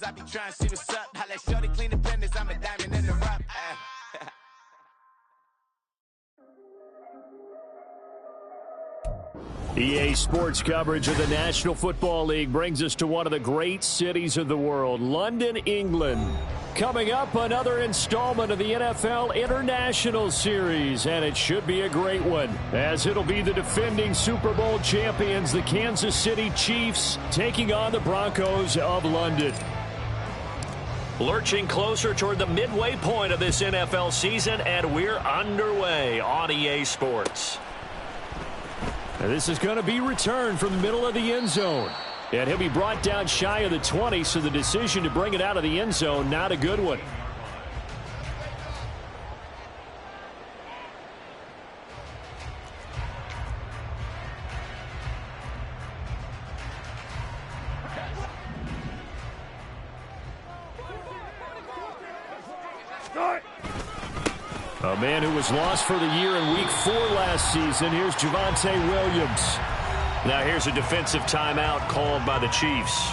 I be trying to see what's up. I let shorty clean the pendants, I'm a diamond in the rough. EA Sports coverage of the National Football League brings us to one of the great cities of the world, London, England. Coming up, another installment of the NFL International Series, and it should be a great one, as it'll be the defending Super Bowl champions, the Kansas City Chiefs, taking on the Broncos of London. Lurching closer toward the midway point of this NFL season, and we're underway on EA Sports. And this is going to be returned from the middle of the end zone. And he'll be brought down shy of the 20, so the decision to bring it out of the end zone, not a good one. A man who was lost for the year in Week 4 last season. Here's Javonte Williams. Now here's a defensive timeout called by the Chiefs.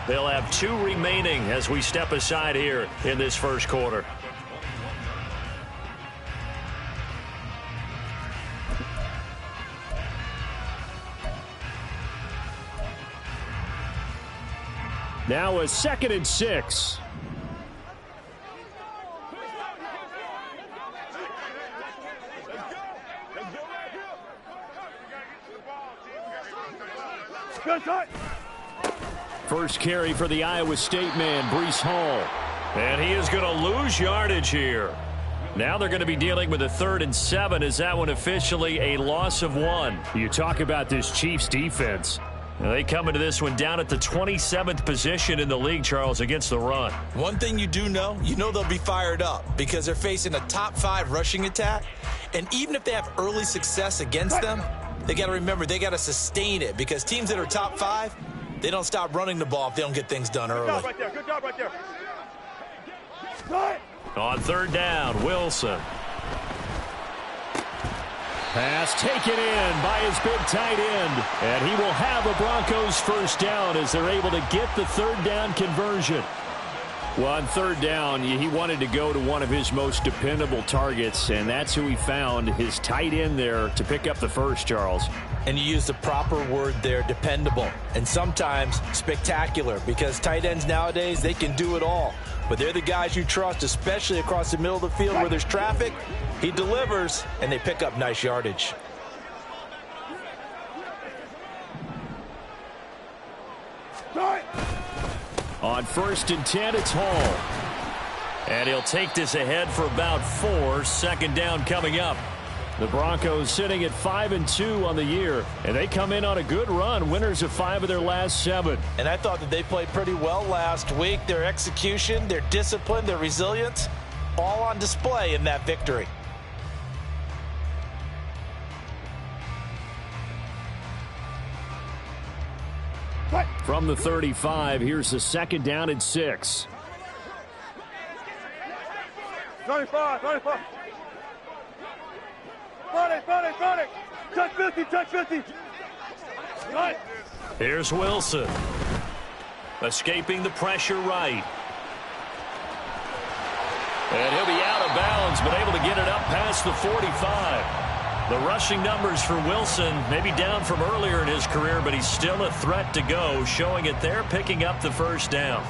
They'll have 2 remaining as we step aside here in this first quarter. Now a 2nd and 6. First carry for the Iowa State man, Breece Hall. And he is going to lose yardage here. Now they're going to be dealing with a 3rd and 7. Is that one officially a loss of 1? You talk about this Chiefs defense. They come into this one down at the 27th position in the league, Charles, against the run. One thing you do know, they'll be fired up because they're facing a top 5 rushing attack. And even if they have early success against them, they got to remember they got to sustain it, because teams that are top 5, they don't stop running the ball if they don't get things done early. Good job right there. On 3rd down, Wilson. Pass taken in by his big tight end. And he will have a Broncos first down as they're able to get the 3rd down conversion. Well, on 3rd down, he wanted to go to one of his most dependable targets, and that's who he found, his tight end there, to pick up the first, Charles. And you use the proper word there, dependable, and sometimes spectacular, because tight ends nowadays, they can do it all. But they're the guys you trust, especially across the middle of the field where there's traffic. He delivers, and they pick up nice yardage. On 1st and 10, it's Hall. And he'll take this ahead for about 4. 2nd down coming up. The Broncos sitting at 5-2 on the year, and they come in on a good run, winners of 5 of their last 7. And I thought that they played pretty well last week. Their execution, their discipline, their resilience, all on display in that victory. From the 35, here's the 2nd down and 6. 25. 40. Touch 50. Right. Here's Wilson. Escaping the pressure right. And he'll be out of bounds, but able to get it up past the 45. The rushing numbers for Wilson maybe down from earlier in his career, but he's still a threat to go, showing it there, picking up the first down.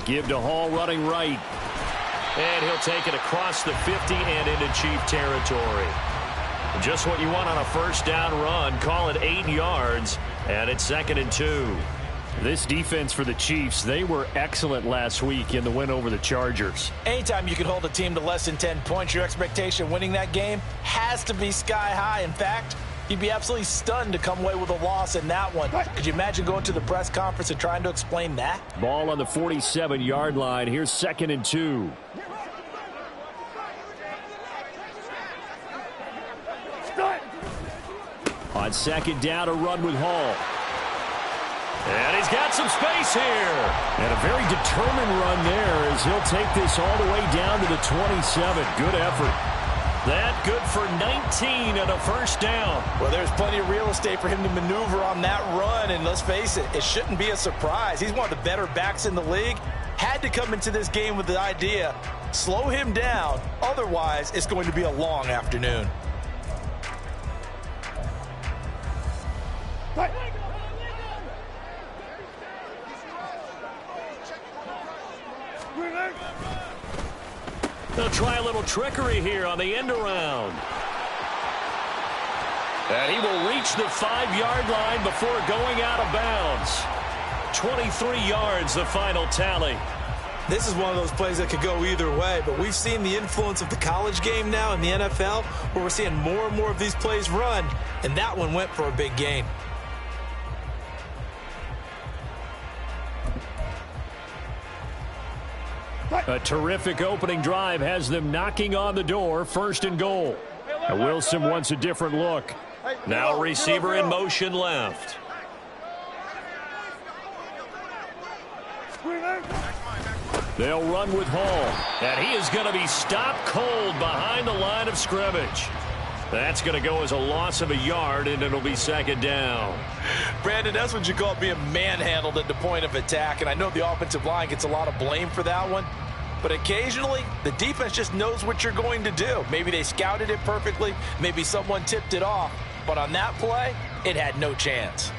Give to Hall running right. And he'll take it across the 50 and into Chief territory. Just what you want on a first down run. Call it 8 yards, and it's 2nd and 2. This defense for the Chiefs, they were excellent last week in the win over the Chargers. Anytime you can hold a team to less than 10 points, your expectation winning that game has to be sky high. In fact, you'd be absolutely stunned to come away with a loss in that one. Could you imagine going to the press conference and trying to explain that? Ball on the 47-yard line. Here's 2nd and 2. On 2nd down, a run with Hall. he's got some space here. And a very determined run there as he'll take this all the way down to the 27. Good effort. That good for 19 and a first down. Well, there's plenty of real estate for him to maneuver on that run, and let's face it, it shouldn't be a surprise. He's one of the better backs in the league. Had to come into this game with the idea, slow him down, otherwise it's going to be a long afternoon. They'll try a little trickery here on the end around. And he will reach the 5-yard line before going out of bounds. 23 yards, the final tally. This is one of those plays that could go either way, but we've seen the influence of the college game now in the NFL, where we're seeing more and more of these plays run, and that one went for a big gain. A terrific opening drive has them knocking on the door, 1st and goal. Now Wilson wants a different look. Now receiver in motion left. They'll run with Hall. And he is going to be stopped cold behind the line of scrimmage. That's going to go as a loss of a yard, and it'll be 2nd down. Brandon, that's what you call being manhandled at the point of attack, and I know the offensive line gets a lot of blame for that one, but occasionally the defense just knows what you're going to do. Maybe they scouted it perfectly, maybe someone tipped it off, but on that play, it had no chance.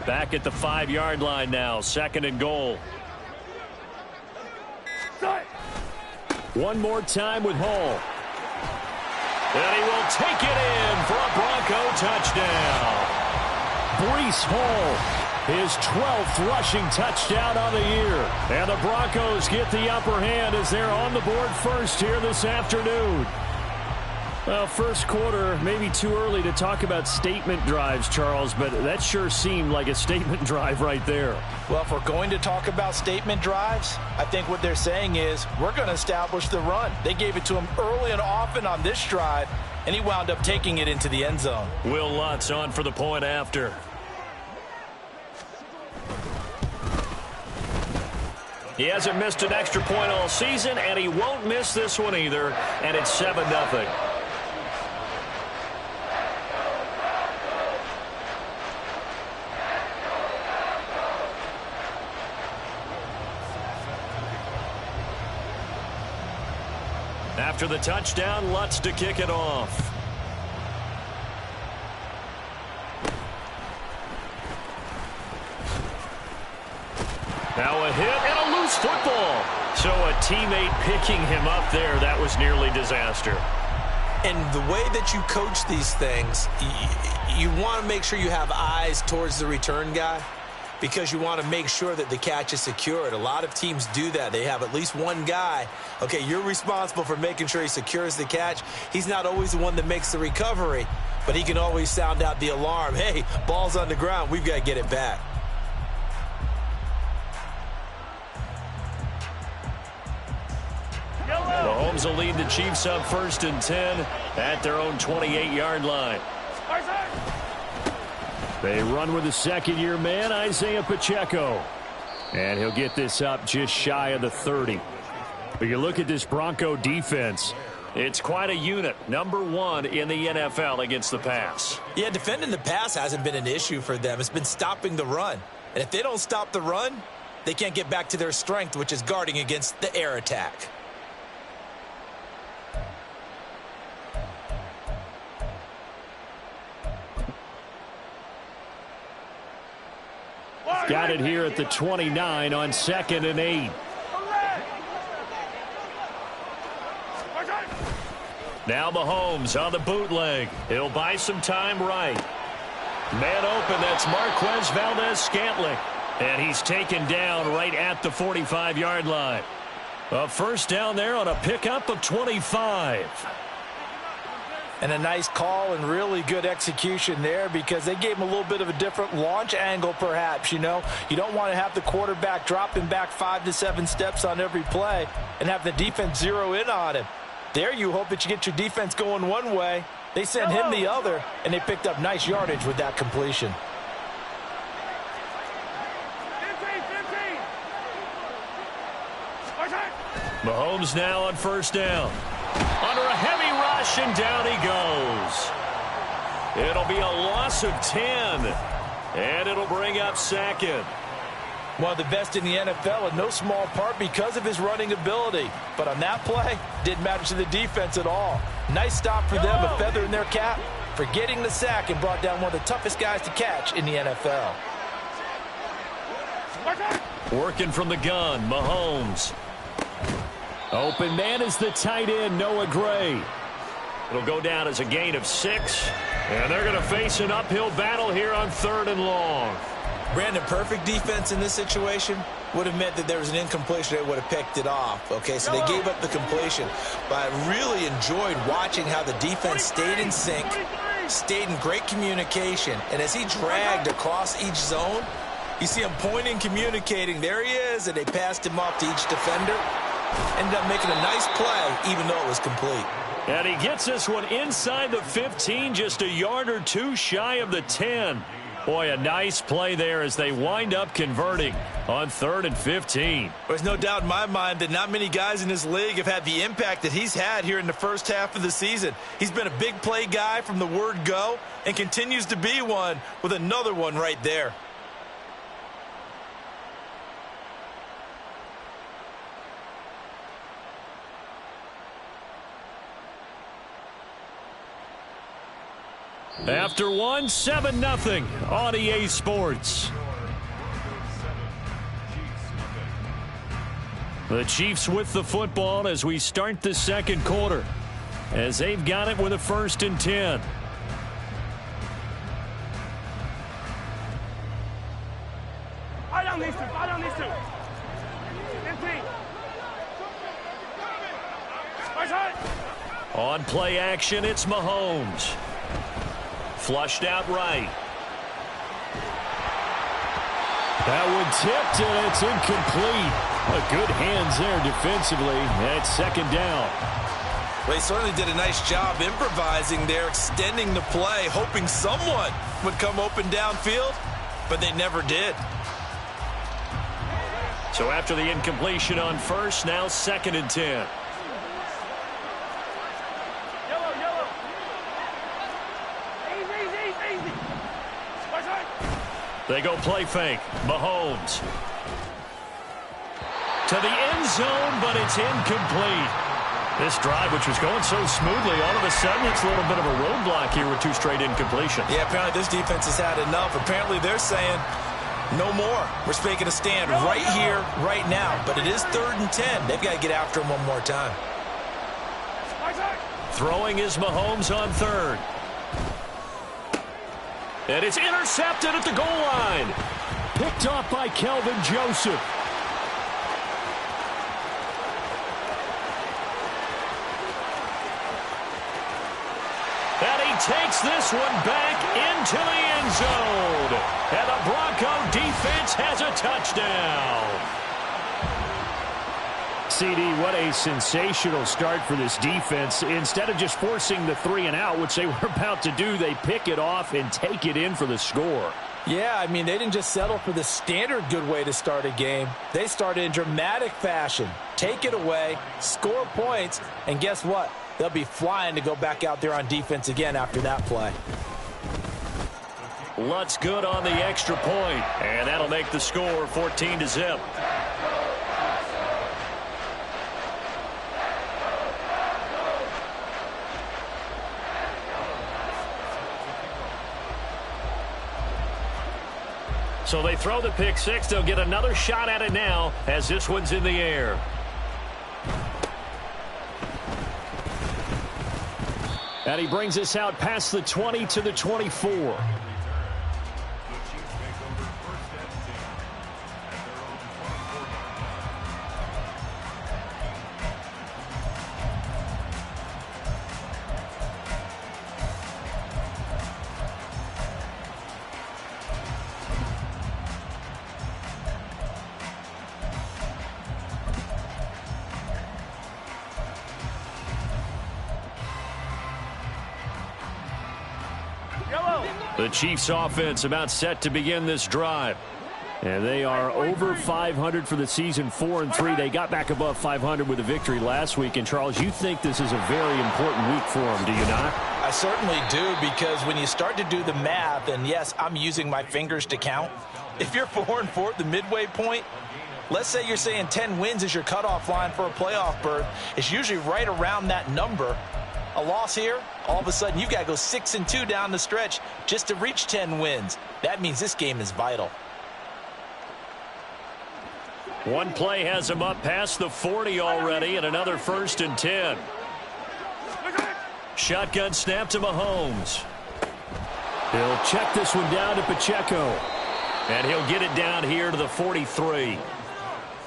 Back at the 5-yard line now, 2nd and goal. One more time with Hall. And he will take it in for a Bronco touchdown. Breece Hall, his 12th rushing touchdown on the year. And the Broncos get the upper hand as they're on the board first here this afternoon. Well, first quarter, maybe too early to talk about statement drives, Charles, but that sure seemed like a statement drive right there. Well, if we're going to talk about statement drives, I think what they're saying is we're going to establish the run. They gave it to him early and often on this drive, and he wound up taking it into the end zone. Will Lutz on for the point after. He hasn't missed an extra point all season, and he won't miss this one either, and it's 7-0. After the touchdown, Lutz to kick it off. Now a hit and a loose football. So a teammate picking him up there, that was nearly disaster. And the way that you coach these things, you want to make sure you have eyes towards the return guy, because you want to make sure that the catch is secured. A lot of teams do that. They have at least one guy. Okay, you're responsible for making sure he secures the catch. He's not always the one that makes the recovery, but he can always sound out the alarm. Hey, ball's on the ground. We've got to get it back. Mahomes will lead the Chiefs up 1st and 10 at their own 28-yard line. They run with the 2nd-year man, Isaiah Pacheco. And he'll get this up just shy of the 30. But you look at this Bronco defense. It's quite a unit. Number 1 in the NFL against the pass. Yeah, defending the pass hasn't been an issue for them. It's been stopping the run. And if they don't stop the run, they can't get back to their strength, which is guarding against the air attack. Got it here at the 29 on 2nd and 8. Now Mahomes on the bootleg. He'll buy some time right. Man open, that's Marquez Valdez-Scantling. And he's taken down right at the 45-yard line. A first down there on a pickup of 25. And a nice call and really good execution there because they gave him a little bit of a different launch angle perhaps, you know. You don't want to have the quarterback dropping back 5 to 7 steps on every play and have the defense zero in on him. There you hope that you get your defense going one way. They sent him the other, and they picked up nice yardage with that completion. Mahomes now on first down. Under a heavy rush, and down he goes. It'll be a loss of 10, and it'll bring up second. One of the best in the NFL in no small part because of his running ability. But on that play, didn't matter to the defense at all. Nice stop for them, a feather in their cap for getting the sack and brought down one of the toughest guys to catch in the NFL. Working from the gun, Mahomes. Open man is the tight end, Noah Gray. It'll go down as a gain of 6, and they're going to face an uphill battle here on 3rd and long. Brandon, perfect defense in this situation would have meant that there was an incompletion. They would have picked it off. Okay, so they gave up the completion. But I really enjoyed watching how the defense stayed in sync, stayed in great communication. And as he dragged across each zone, you see him pointing, communicating. There he is, and they passed him off to each defender. Ended up making a nice play, even though it was complete. And he gets this one inside the 15, just a yard or two shy of the 10. Boy, a nice play there as they wind up converting on 3rd and 15. There's no doubt in my mind that not many guys in this league have had the impact that he's had here in the first half of the season. He's been a big play guy from the word go and continues to be one with another one right there. After one, 7-0 on EA Sports. The Chiefs with the football as we start the second quarter, as they've got it with a 1st and 10. I don't need to. Empty. On play action, it's Mahomes. Flushed out right. That one tipped, and it's incomplete. Good hands there defensively. That's 2nd down. Well, he certainly did a nice job improvising there, extending the play, hoping someone would come open downfield, but they never did. So after the incompletion on first, now 2nd and 10. They go play fake. Mahomes. To the end zone, but it's incomplete. This drive, which was going so smoothly, all of a sudden it's a little bit of a roadblock here with 2 straight incompletions. Yeah, apparently this defense has had enough. Apparently they're saying, no more. We're making a stand right here, right now. But it is 3rd and 10. They've got to get after him one more time. Throwing is Mahomes on 3rd. And it's intercepted at the goal line. Picked off by Kelvin Joseph. And he takes this one back into the end zone. And the Bronco defense has a touchdown. CD, what a sensational start for this defense. Instead of just forcing the 3 and out, which they were about to do, they pick it off and take it in for the score. Yeah, I mean, they didn't just settle for the standard good way to start a game. They started in dramatic fashion. Take it away, score points, and guess what? They'll be flying to go back out there on defense again after that play. Lutz good on the extra point, and that'll make the score 14-0. So they throw the pick 6. They'll get another shot at it now as this one's in the air. And he brings us out past the 20 to the 24. The Chiefs offense about set to begin this drive. And they are over 500 for the season, 4-3. They got back above 500 with a victory last week. And, Charles, you think this is a very important week for them, do you not? I certainly do, because when you start to do the math, and yes, I'm using my fingers to count. If you're 4-4 at the midway point, let's say you're saying 10 wins is your cutoff line for a playoff berth. It's usually right around that number. A loss here, all of a sudden you've got to go 6-2 down the stretch just to reach 10 wins. That means this game is vital. One play has him up past the 40 already, and another 1st and 10. Shotgun snap to Mahomes. He'll check this one down to Pacheco. And he'll get it down here to the 43.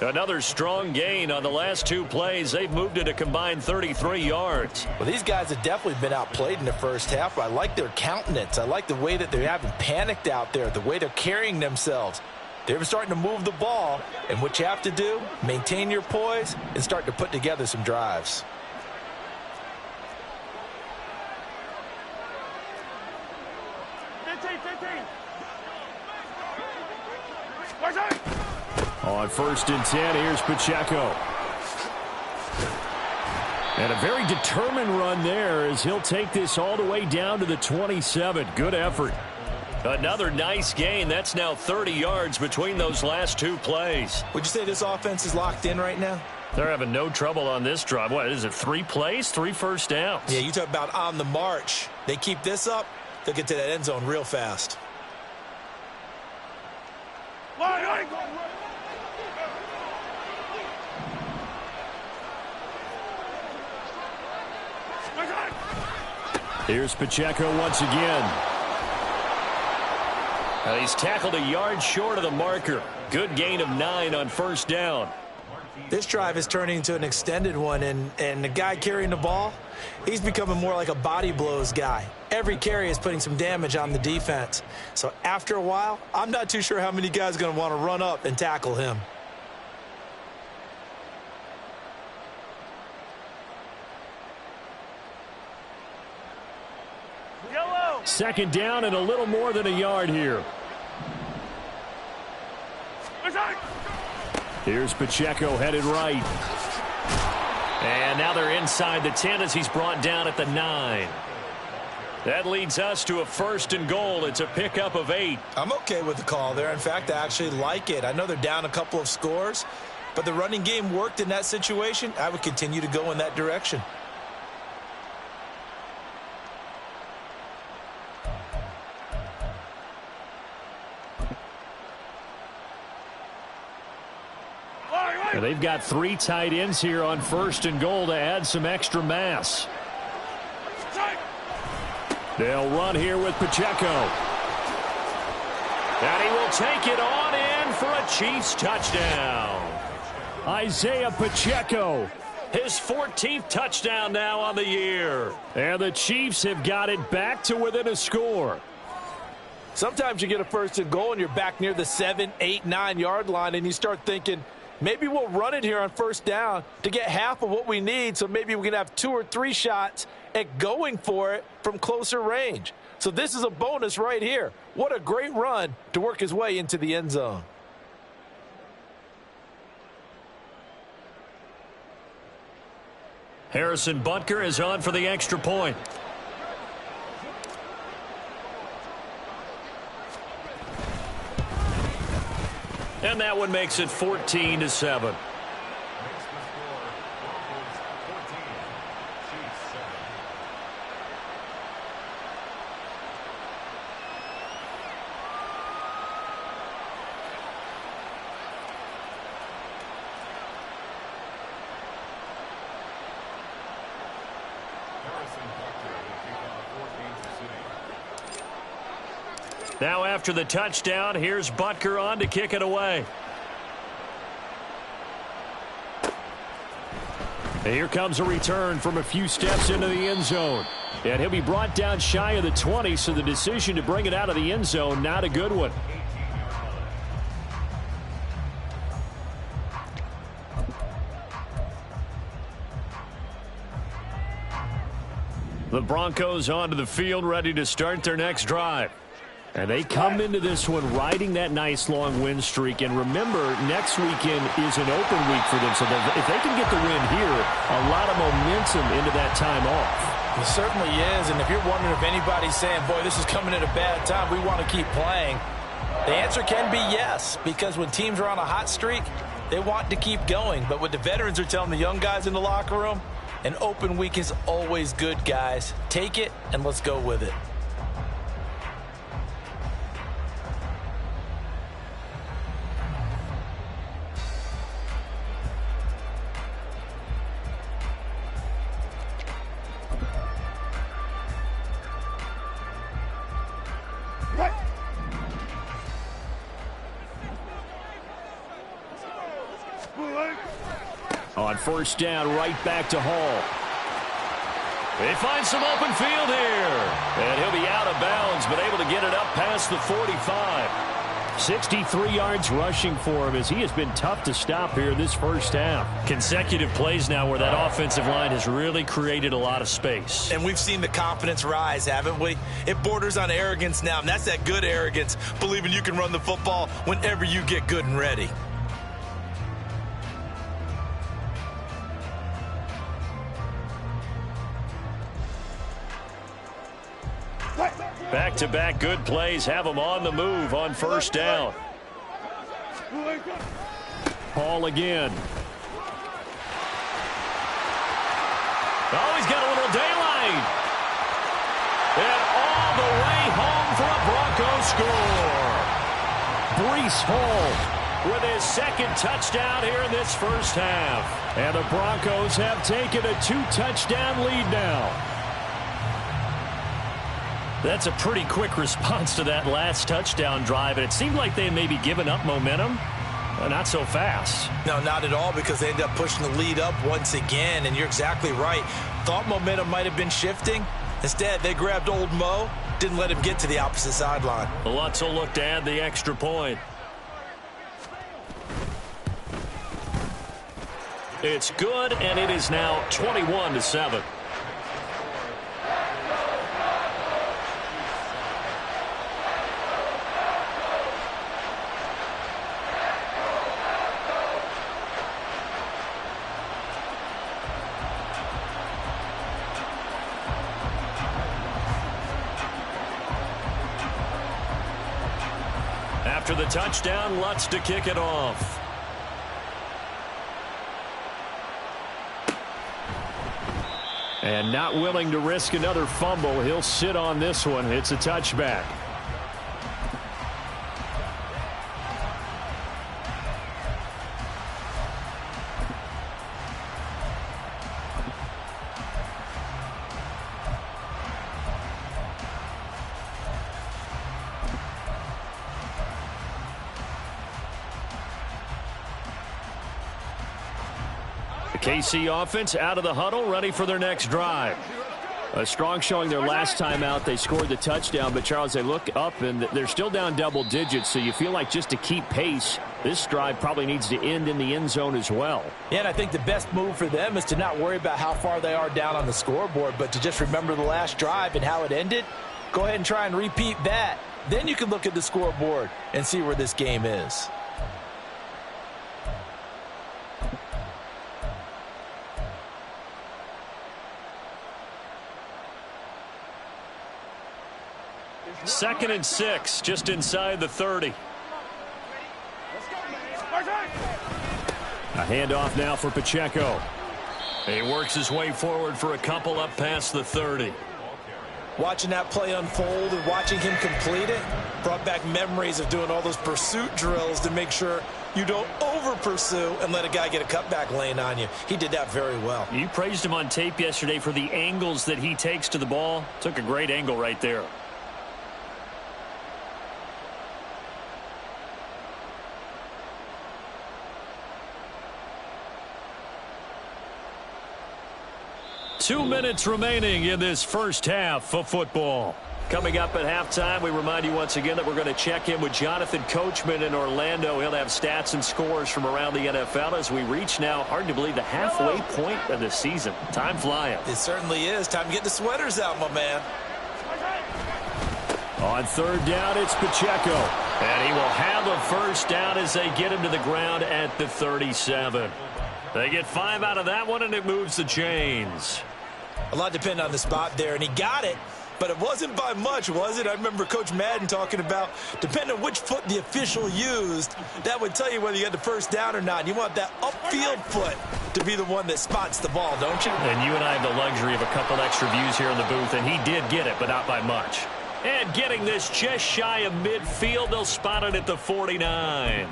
Another strong gain on the last 2 plays. They've moved it a combined 33 yards. Well, these guys have definitely been outplayed in the first half. I like their countenance. I like the way that they haven't panicked out there, the way they're carrying themselves. They're starting to move the ball, and what you have to do, maintain your poise and start to put together some drives. On 1st and 10, here's Pacheco. And a very determined run there as he'll take this all the way down to the 27. Good effort. Another nice gain. That's now 30 yards between those last 2 plays. Would you say this offense is locked in right now? They're having no trouble on this drive. What is it, 3 plays, 3 first downs? Yeah, you talk about on the march. They keep this up, they'll get to that end zone real fast. Here's Pacheco once again. He's tackled a yard short of the marker. Good gain of 9 on 1st down. This drive is turning into an extended one, and the guy carrying the ball, he's becoming more like a body blows guy. Every carry is putting some damage on the defense. So after a while, I'm not too sure how many guys are going to want to run up and tackle him. Second down and a little more than a yard here. Here's Pacheco headed right. And now they're inside the 10 as he's brought down at the 9. That leads us to a 1st and goal. It's a pickup of 8. I'm okay with the call there. In fact, I actually like it. I know they're down a couple of scores, but the running game worked in that situation. I would continue to go in that direction. They've got 3 tight ends here on 1st and goal to add some extra mass. They'll run here with Pacheco. And he will take it on in for a Chiefs touchdown. Isaiah Pacheco. His 14th touchdown now on the year. And the Chiefs have got it back to within a score. Sometimes you get a 1st and goal and you're back near the 7, 8, 9 yard line, and you start thinking, maybe we'll run it here on 1st down to get half of what we need, so maybe we can have 2 or 3 shots at going for it from closer range. So this is a bonus right here. What a great run to work his way into the end zone. Harrison Butker is on for the extra point. And that one makes it 14-7. Now after the touchdown, here's Butker on to kick it away. And here comes a return from a few steps into the end zone. And he'll be brought down shy of the 20, so the decision to bring it out of the end zone, not a good one. The Broncos onto the field, ready to start their next drive. And they come into this one riding that nice long win streak. And remember, next weekend is an open week for them. So if they can get the win here, a lot of momentum into that time off. It certainly is. And if you're wondering if anybody's saying, boy, this is coming at a bad time, we want to keep playing, the answer can be yes. Because when teams are on a hot streak, they want to keep going. But what the veterans are telling the young guys in the locker room, an open week is always good, guys. Take it and let's go with it. On first down, right back to Hall. They find some open field here. And he'll be out of bounds, but able to get it up past the 45. 63 yards rushing for him as he has been tough to stop here this first half. Consecutive plays now where that offensive line has really created a lot of space. And we've seen the confidence rise, haven't we? It borders on arrogance now, and that's that good arrogance, believing you can run the football whenever you get good and ready. Back-to-back good plays have them on the move on first down. Hall again. Oh, he's got a little daylight. And all the way home for a Broncos score. Breece Hall with his second touchdown here in this first half. And the Broncos have taken a 2-touchdown lead now. That's a pretty quick response to that last touchdown drive, and it seemed like they had maybe given up momentum. Not so fast. No, not at all, because they ended up pushing the lead up once again, and you're exactly right. Thought momentum might have been shifting. Instead, they grabbed old Mo, didn't let him get to the opposite sideline. Lutz will look to add the extra point. It's good, and it is now 21-7. After the touchdown, Lutz to kick it off. And not willing to risk another fumble. He'll sit on this one. It's a touchback. KC offense out of the huddle, ready for their next drive. A strong showing their last time out. They scored the touchdown, but, Charles, they look up, and they're still down double digits, so you feel like just to keep pace, this drive probably needs to end in the end zone as well. Yeah, and I think the best move for them is to not worry about how far they are down on the scoreboard, but to just remember the last drive and how it ended. Go ahead and try and repeat that. Then you can look at the scoreboard and see where this game is. Second and 6, just inside the 30. A handoff now for Pacheco. He works his way forward for a couple up past the 30. Watching that play unfold and watching him complete it brought back memories of doing all those pursuit drills to make sure you don't over-pursue and let a guy get a cutback lane on you. He did that very well. You praised him on tape yesterday for the angles that he takes to the ball. Took a great angle right there. Two minutes remaining in this first half of football. Coming up at halftime, we remind you once again that we're going to check in with Jonathan Coachman in Orlando. He'll have stats and scores from around the NFL as we reach now, hard to believe, the halfway point of the season. Time flying. It certainly is. Time to get the sweaters out, my man. On third down, it's Pacheco. And he will have a first down as they get him to the ground at the 37. They get 5 out of that one, and it moves the chains. A lot depended on the spot there, and he got it, but it wasn't by much, was it? I remember Coach Madden talking about, depending on which foot the official used, that would tell you whether you had the first down or not. You want that upfield foot to be the one that spots the ball, don't you? And you and I have the luxury of a couple extra views here in the booth, and he did get it, but not by much. And getting this just shy of midfield, they'll spot it at the 49.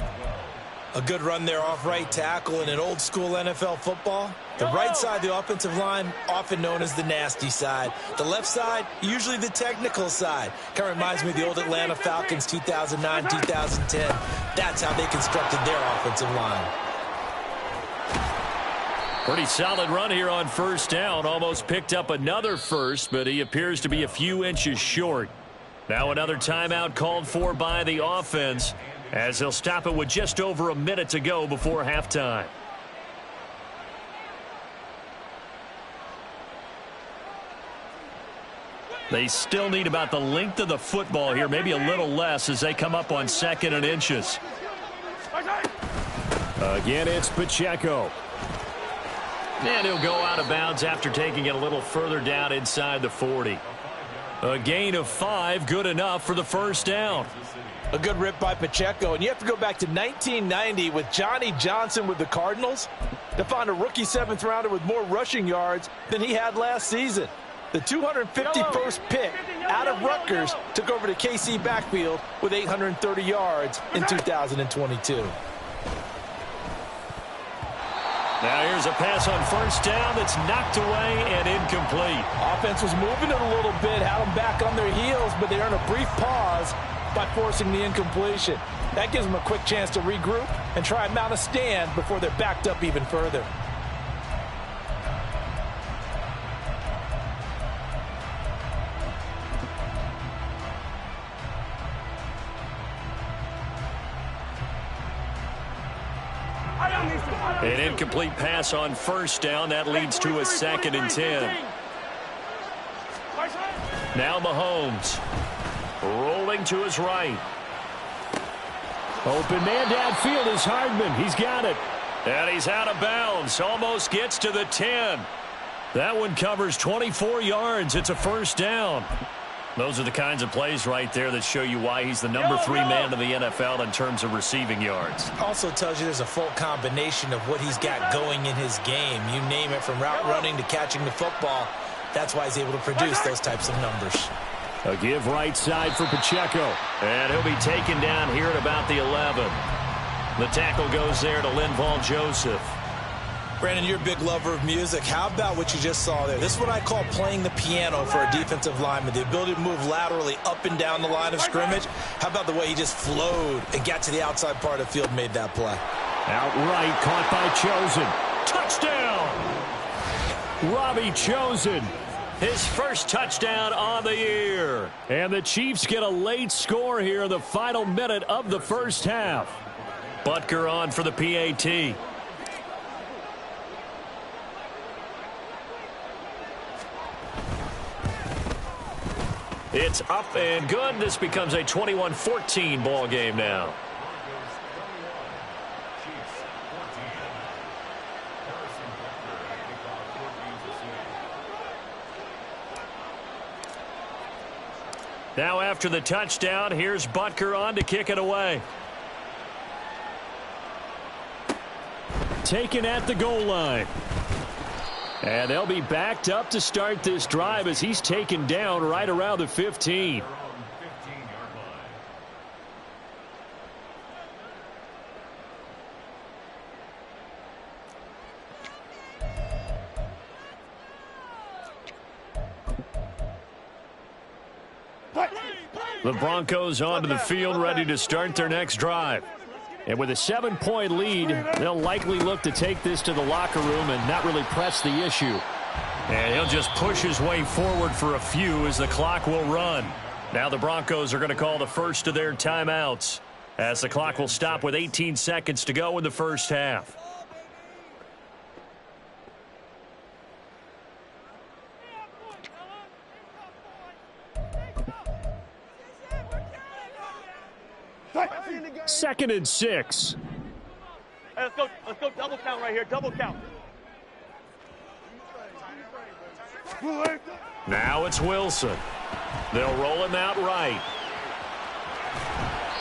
A good run there off right tackle in an old-school NFL football. The right side of the offensive line, often known as the nasty side. The left side, usually the technical side. Kind of reminds me of the old Atlanta Falcons 2009, 2010. That's how they constructed their offensive line. Pretty solid run here on first down. Almost picked up another first, but he appears to be a few inches short. Now another timeout called for by the offense, as they'll stop it with just over a minute to go before halftime. They still need about the length of the football here, maybe a little less as they come up on 2nd and inches. Again, it's Pacheco. And he'll go out of bounds after taking it a little further down inside the 40. A gain of 5, good enough for the first down. A good rip by Pacheco, and you have to go back to 1990 with Johnny Johnson with the Cardinals to find a rookie 7th rounder with more rushing yards than he had last season. The 251st pick out of Rutgers took over the KC backfield with 830 yards in 2022. Now here's a pass on first down that's knocked away and incomplete. Offense was moving it a little bit, had them back on their heels, but they earned a brief pause by forcing the incompletion. That gives them a quick chance to regroup and try and mount a stand before they're backed up even further. An incomplete pass on first down. That leads to a 2nd and 10. Now Mahomes rolling to his right. Open man downfield is Hardman. He's got it. And he's out of bounds. Almost gets to the 10. That one covers 24 yards. It's a first down. Those are the kinds of plays right there that show you why he's the number 3 man in the NFL in terms of receiving yards. Also tells you there's a full combination of what he's got going in his game. You name it, from route running to catching the football. That's why he's able to produce those types of numbers. A give right side for Pacheco. And he'll be taken down here at about the 11. The tackle goes there to Linval Joseph. Brandon, you're a big lover of music. How about what you just saw there? This is what I call playing the piano for a defensive lineman. The ability to move laterally up and down the line of scrimmage. How about the way he just flowed and got to the outside part of the field and made that play? Outright caught by Chosen. Touchdown! Robbie Chosen. His first touchdown on the year. And the Chiefs get a late score here in the final minute of the first half. Butker on for the PAT. It's up and good. This becomes a 21-14 ball game now. Now after the touchdown, here's Butker on to kick it away. Taken at the goal line. And they'll be backed up to start this drive as he's taken down right around the 15. The Broncos onto the field, ready to start their next drive. And with a 7-point lead, they'll likely look to take this to the locker room and not really press the issue. And he'll just push his way forward for a few as the clock will run. Now the Broncos are going to call the first of their timeouts as the clock will stop with 18 seconds to go in the first half. 2nd and 6. Hey, let's go double count right here, double count. Now it's Wilson. They'll roll him out right.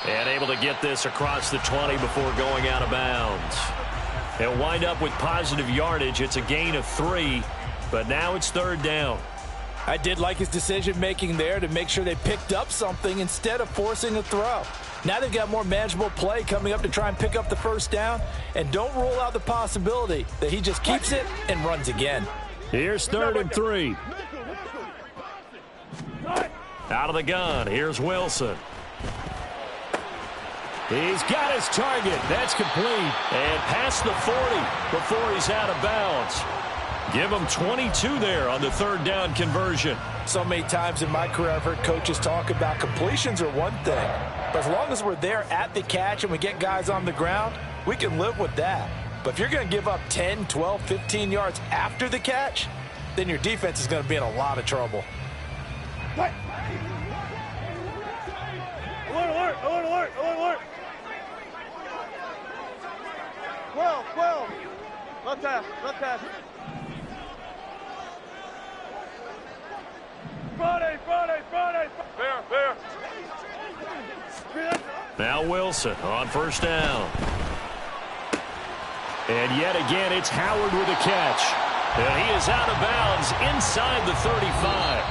And able to get this across the 20 before going out of bounds. They'll wind up with positive yardage. It's a gain of 3, but now it's 3rd down. I did like his decision-making there to make sure they picked up something instead of forcing a throw. Now they've got more manageable play coming up to try and pick up the 1st down, and don't rule out the possibility that he just keeps it and runs again. Here's 3rd and 3. Out of the gun, here's Wilson. He's got his target. That's complete. And past the 40 before he's out of bounds. Give him 22 there on the 3rd down conversion. So many times in my career I've heard coaches talk about completions are one thing. But as long as we're there at the catch and we get guys on the ground, we can live with that. But if you're going to give up 10, 12, 15 yards after the catch, then your defense is going to be in a lot of trouble. Alert, alert, alert, alert, alert, alert. 12. Left half. Friday. Fair. Now Wilson on 1st down. And yet again, it's Howard with a catch. And he is out of bounds inside the 35.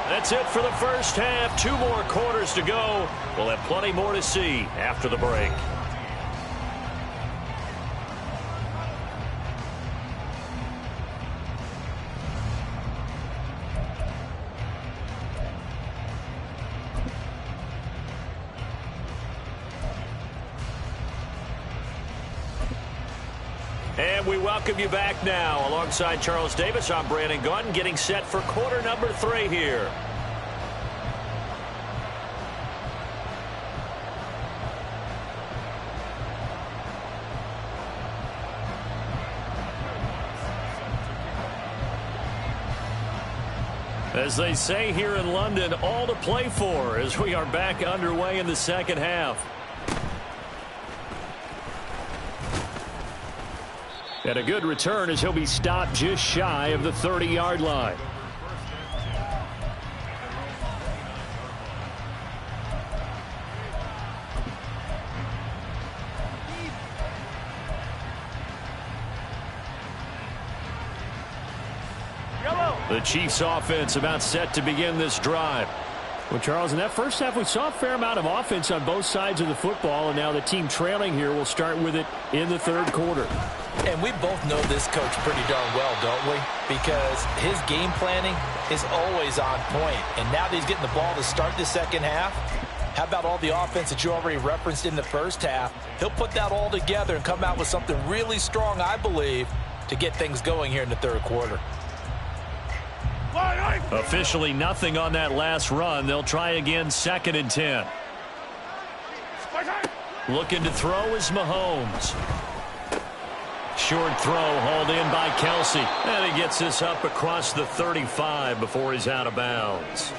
That's it for the 1st half. 2 more quarters to go. We'll have plenty more to see after the break. And we welcome you back now. Alongside Charles Davis, I'm Brandon Gunn, getting set for quarter number 3 here. As they say here in London, all to play for as we are back underway in the 2nd half. And a good return as he'll be stopped just shy of the 30-yard line. The Chiefs offense about set to begin this drive. Well, Charles, in that 1st half, we saw a fair amount of offense on both sides of the football, and now the team trailing here will start with it in the 3rd quarter. And we both know this coach pretty darn well, don't we? Because his game planning is always on point. And now that he's getting the ball to start the 2nd half, how about all the offense that you already referenced in the 1st half? He'll put that all together and come out with something really strong, I believe, to get things going here in the 3rd quarter. Officially nothing on that last run. They'll try again 2nd and 10. Looking to throw is Mahomes. Short throw hauled in by Kelsey. And he gets this up across the 35 before he's out of bounds.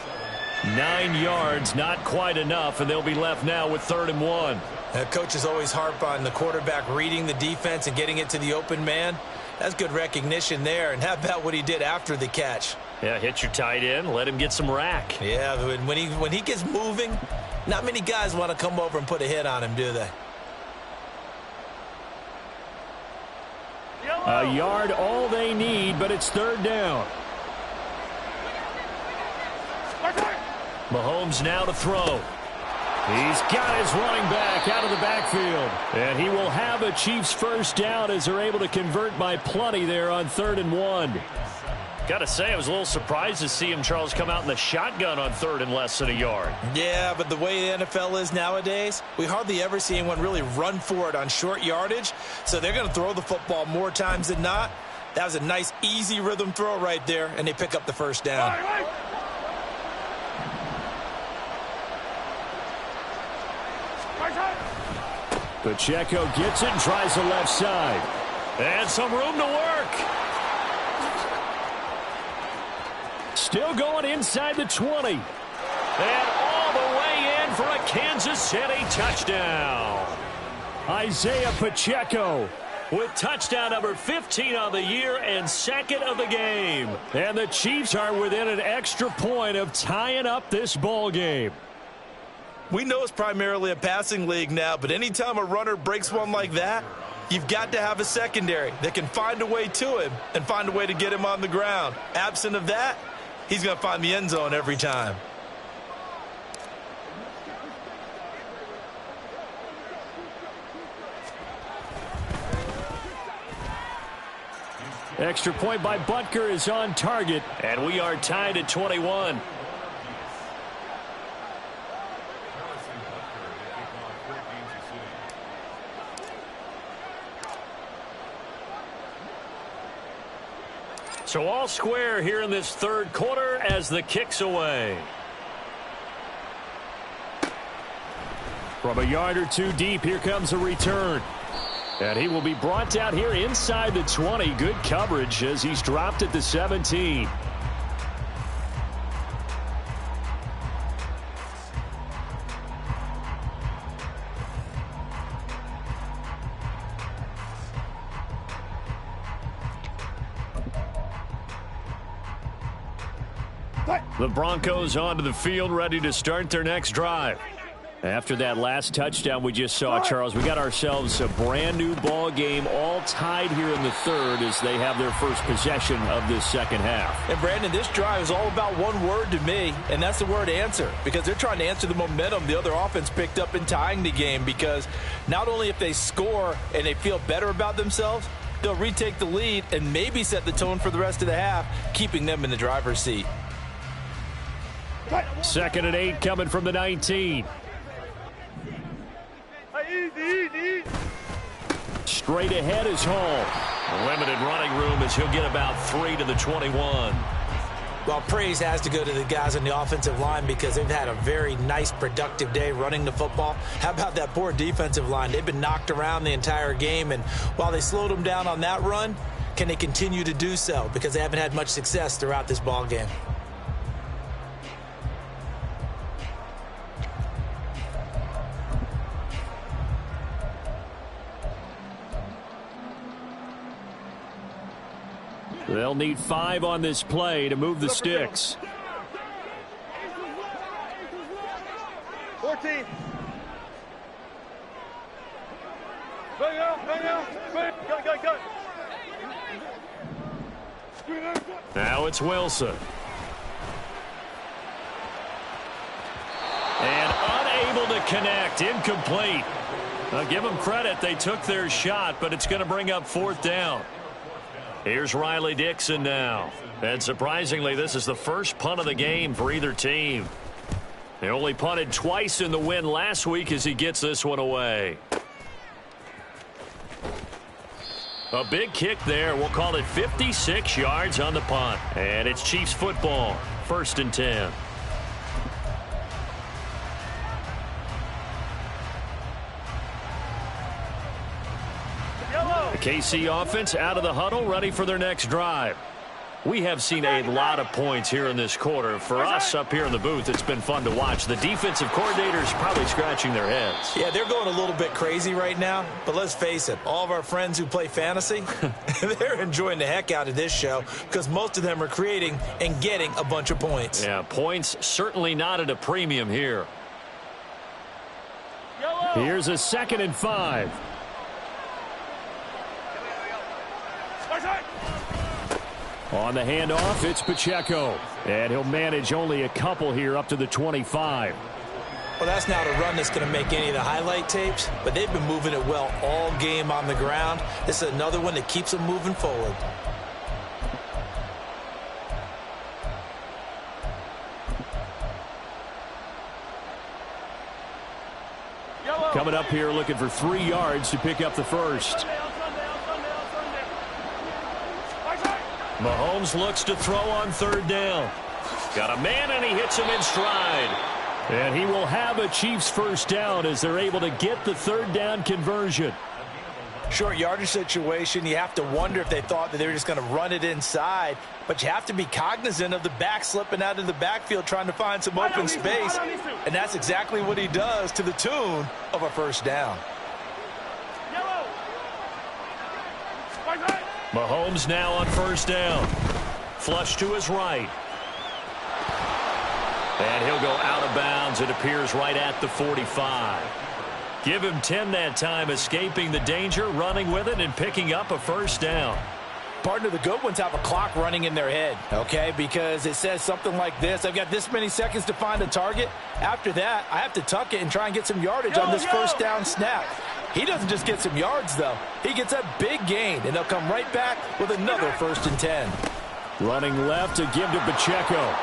9 yards, not quite enough, and they'll be left now with 3rd and 1. Coaches always harp on the quarterback reading the defense and getting it to the open man. That's good recognition there. And how about what he did after the catch? Yeah, hit your tight end, let him get some rack. Yeah, when he gets moving, not many guys want to come over and put a hit on him, do they? A yard all they need, but it's 3rd down. Mahomes now to throw. He's got his running back out of the backfield. And he will have a Chiefs 1st down as they're able to convert by plenty there on 3rd and 1. Got to say, I was a little surprised to see him, Charles, come out in the shotgun on 3rd and less than a yard. Yeah, but the way the NFL is nowadays, we hardly ever see anyone really run for it on short yardage. So they're going to throw the football more times than not. That was a nice, easy rhythm throw right there, and they pick up the 1st down. Pacheco gets it and tries the left side. And some room to work. Still going inside the 20. And all the way in in for a Kansas City touchdown. Isaiah Pacheco with touchdown number 15 on the year and second of the game. And the Chiefs are within an extra point of tying up this ball game. We know it's primarily a passing league now, but anytime a runner breaks one like that, you've got to have a secondary that can find a way to him and find a way to get him on the ground. Absent of that, he's going to find the end zone every time. Extra point by Butker is on target. And we are tied at 21. So all square here in this third quarter as the kick's away. From a yard or two deep, here comes a return. And he will be brought down here inside the 20. Good coverage as he's dropped at the 17. The Broncos onto the field, ready to start their next drive. After that last touchdown we just saw, Charles, we got ourselves a brand new ball game, all tied here in the third as they have their first possession of this second half. And Brandon, this drive is all about one word to me, and that's the word answer, because they're trying to answer the momentum the other offense picked up in tying the game, because not only if they score and they feel better about themselves, they'll retake the lead and maybe set the tone for the rest of the half, keeping them in the driver's seat. 2nd and 8 coming from the 19. Straight ahead is Hall. Limited running room as he'll get about 3 to the 21. Well, praise has to go to the guys on the offensive line because they've had a very nice, productive day running the football. How about that poor defensive line? They've been knocked around the entire game, and while they slowed them down on that run, can they continue to do so? Because they haven't had much success throughout this ball game. They'll need 5 on this play to move the sticks. 14. Go. Now it's Wilson. And unable to connect. Incomplete. I'll give them credit. They took their shot, but it's going to bring up 4th down. Here's Riley Dixon now. And surprisingly, this is the first punt of the game for either team. They only punted twice in the win last week as he gets this one away. A big kick there. We'll call it 56 yards on the punt. And it's Chiefs football. 1st and 10. KC offense out of the huddle, ready for their next drive. We have seen a lot of points here in this quarter. For us up here in the booth, it's been fun to watch. The defensive coordinators probably scratching their heads. Yeah, they're going a little bit crazy right now, but let's face it, all of our friends who play fantasy, they're enjoying the heck out of this show because most of them are creating and getting a bunch of points. Yeah, points certainly not at a premium here. Here's a 2nd and 5. On the handoff, it's Pacheco. And he'll manage only a couple here up to the 25. Well, that's not a run that's going to make any of the highlight tapes, but they've been moving it well all game on the ground. This is another one that keeps them moving forward. Coming up here looking for 3 yards to pick up the first. Mahomes looks to throw on 3rd down. Got a man, and he hits him in stride. And he will have a Chiefs first down as they're able to get the 3rd down conversion. Short yardage situation, you have to wonder if they thought that they were just going to run it inside. But you have to be cognizant of the back slipping out of the backfield trying to find some open space. And that's exactly what he does to the tune of a first down. Mahomes now on first down. Flush to his right. And he'll go out of bounds. It appears right at the 45. Give him 10 that time, escaping the danger, running with it, and picking up a first down. Partner, the good ones have a clock running in their head, okay? Because it says something like this. I've got this many seconds to find a target. After that, I have to tuck it and try and get some yardage on this first down snap. He doesn't just get some yards, though. He gets a big gain, and they'll come right back with another 1st and 10. Running left to give to Pacheco.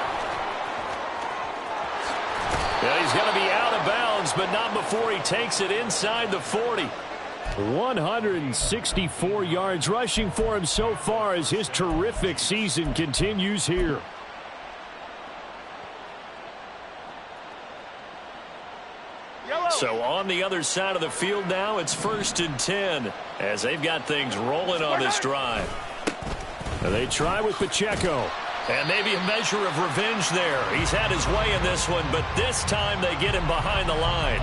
Yeah, he's going to be out of bounds, but not before he takes it inside the 40. 164 yards rushing for him so far as his terrific season continues here. So on the other side of the field now, it's 1st and 10 as they've got things rolling on this drive. And they try with Pacheco. And maybe a measure of revenge there. He's had his way in this one, but this time they get him behind the line.